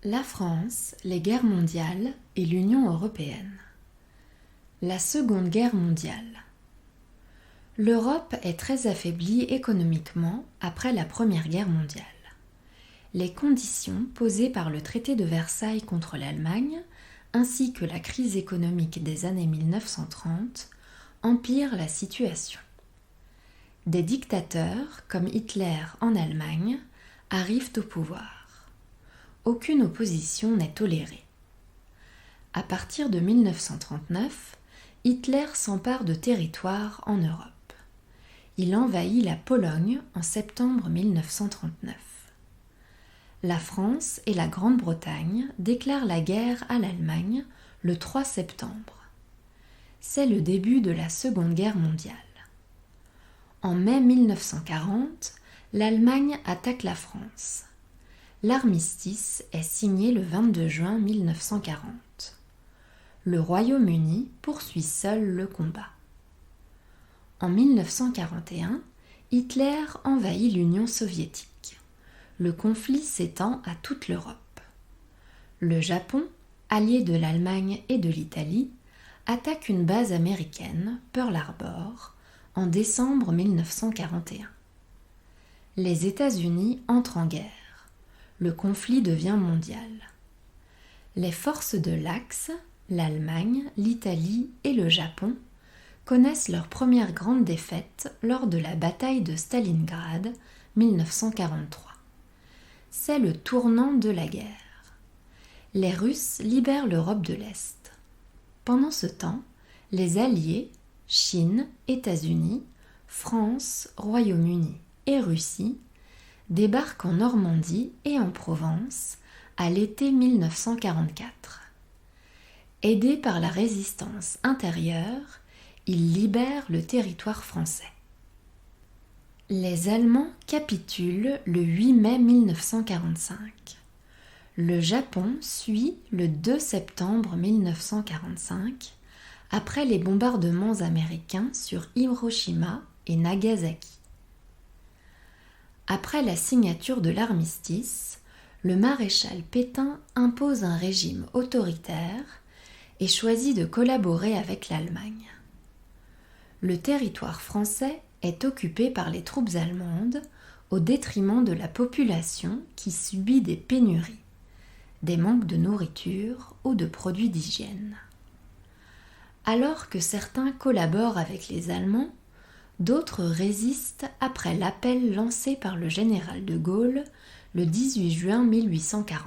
La France, les guerres mondiales et l'Union européenne. La Seconde Guerre mondiale. L'Europe est très affaiblie économiquement après la Première Guerre mondiale. Les conditions posées par le traité de Versailles contre l'Allemagne, ainsi que la crise économique des années 1930, empirent la situation. Des dictateurs, comme Hitler en Allemagne, arrivent au pouvoir. Aucune opposition n'est tolérée. À partir de 1939, Hitler s'empare de territoires en Europe. Il envahit la Pologne en septembre 1939. La France et la Grande-Bretagne déclarent la guerre à l'Allemagne le 3 septembre. C'est le début de la Seconde Guerre mondiale. En mai 1940, l'Allemagne attaque la France. L'armistice est signé le 22 juin 1940. Le Royaume-Uni poursuit seul le combat. En 1941, Hitler envahit l'Union soviétique. Le conflit s'étend à toute l'Europe. Le Japon, allié de l'Allemagne et de l'Italie, attaque une base américaine, Pearl Harbor, en décembre 1941. Les États-Unis entrent en guerre. Le conflit devient mondial. Les forces de l'Axe, l'Allemagne, l'Italie et le Japon, connaissent leur première grande défaite lors de la bataille de Stalingrad, 1943. C'est le tournant de la guerre. Les Russes libèrent l'Europe de l'Est. Pendant ce temps, les Alliés, Chine, États-Unis, France, Royaume-Uni et Russie, débarquent en Normandie et en Provence à l'été 1944. Aidés par la résistance intérieure, ils libèrent le territoire français. Les Allemands capitulent le 8 mai 1945. Le Japon suit le 2 septembre 1945 après les bombardements américains sur Hiroshima et Nagasaki. Après la signature de l'armistice, le maréchal Pétain impose un régime autoritaire et choisit de collaborer avec l'Allemagne. Le territoire français est occupé par les troupes allemandes au détriment de la population qui subit des pénuries, des manques de nourriture ou de produits d'hygiène. Alors que certains collaborent avec les Allemands, d'autres résistent après l'appel lancé par le général de Gaulle le 18 juin 1840.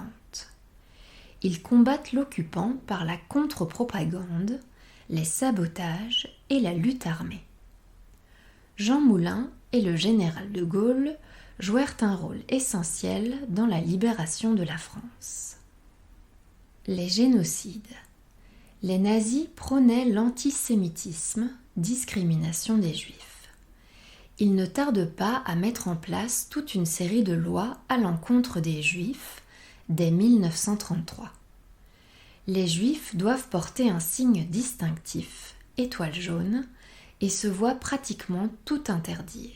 Ils combattent l'occupant par la contre-propagande, les sabotages et la lutte armée. Jean Moulin et le général de Gaulle jouèrent un rôle essentiel dans la libération de la France. Les génocides. Les nazis prônaient l'antisémitisme, discrimination des Juifs. Ils ne tardent pas à mettre en place toute une série de lois à l'encontre des Juifs dès 1933. Les Juifs doivent porter un signe distinctif, étoile jaune, et se voient pratiquement tout interdire.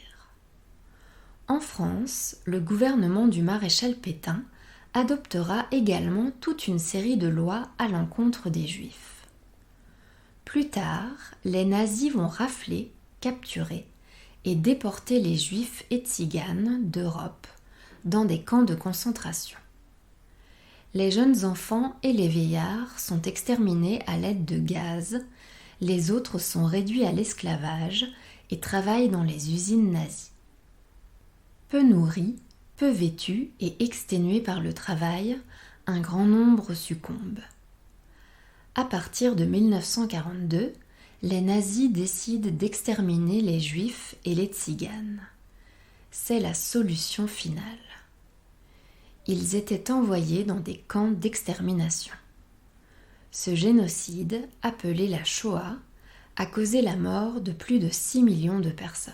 En France, le gouvernement du maréchal Pétain adoptera également toute une série de lois à l'encontre des Juifs. Plus tard, les nazis vont rafler, capturer et déporter les Juifs et Tziganes d'Europe dans des camps de concentration. Les jeunes enfants et les vieillards sont exterminés à l'aide de gaz, les autres sont réduits à l'esclavage et travaillent dans les usines nazies. Peu nourris, peu vêtus et exténués par le travail, un grand nombre succombent. À partir de 1942, les nazis décident d'exterminer les Juifs et les Tziganes. C'est la solution finale. Ils étaient envoyés dans des camps d'extermination. Ce génocide, appelé la Shoah, a causé la mort de plus de 6 millions de personnes.